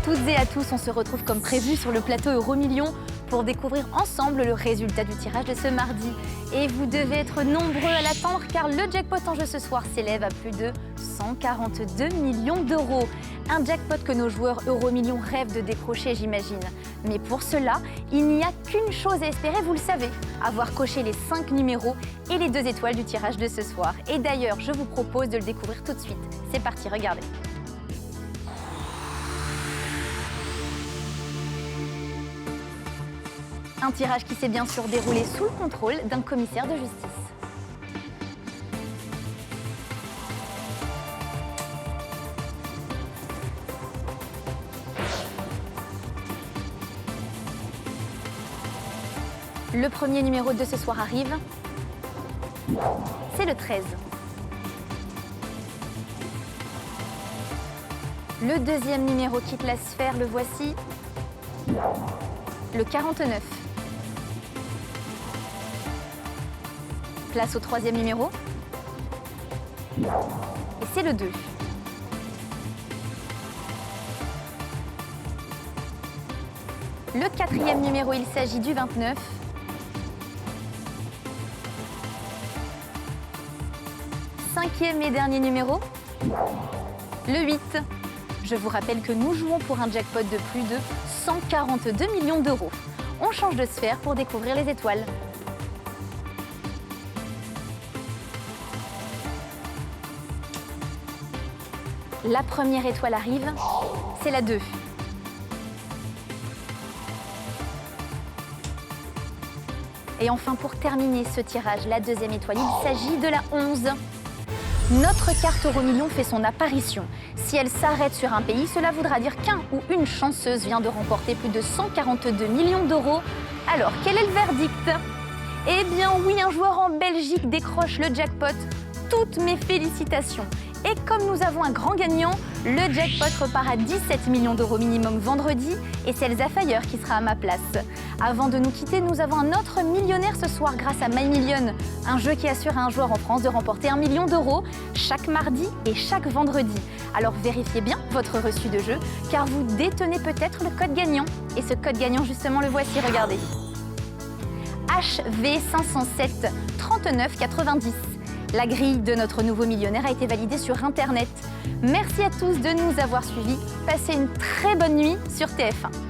toutes et à tous, on se retrouve comme prévu sur le plateau Euromillions pour découvrir ensemble le résultat du tirage de ce mardi. Et vous devez être nombreux à l'attendre car le jackpot en jeu ce soir s'élève à plus de 142 millions d'euros. Un jackpot que nos joueurs Euromillions rêvent de décrocher, j'imagine. Mais pour cela, il n'y a qu'une chose à espérer, vous le savez, avoir coché les 5 numéros et les 2 étoiles du tirage de ce soir. Et d'ailleurs, je vous propose de le découvrir tout de suite. C'est parti, regardez. Un tirage qui s'est bien sûr déroulé sous le contrôle d'un commissaire de justice. Le premier numéro de ce soir arrive. C'est le 13. Le deuxième numéro quitte la sphère, le voici. Le 49. Place au troisième numéro. Et c'est le 2. Le quatrième numéro, il s'agit du 29. Cinquième et dernier numéro, le 8. Je vous rappelle que nous jouons pour un jackpot de plus de 142 millions d'euros. On change de sphère pour découvrir les étoiles. La première étoile arrive, c'est la 2. Et enfin, pour terminer ce tirage, la deuxième étoile, il s'agit de la 11. Notre carte Euromillions fait son apparition. Si elle s'arrête sur un pays, cela voudra dire qu'un ou une chanceuse vient de remporter plus de 142 millions d'euros. Alors, quel est le verdict? Eh bien oui, un joueur en Belgique décroche le jackpot. Toutes mes félicitations. Et comme nous avons un grand gagnant, le jackpot repart à 17 millions d'euros minimum vendredi et c'est Elsa Fayer qui sera à ma place. Avant de nous quitter, nous avons un autre millionnaire ce soir grâce à My Million, un jeu qui assure à un joueur en France de remporter 1 million d'euros chaque mardi et chaque vendredi. Alors vérifiez bien votre reçu de jeu car vous détenez peut-être le code gagnant. Et ce code gagnant, justement, le voici, regardez. HV507 3990. La grille de notre nouveau millionnaire a été validée sur Internet. Merci à tous de nous avoir suivis. Passez une très bonne nuit sur TF1.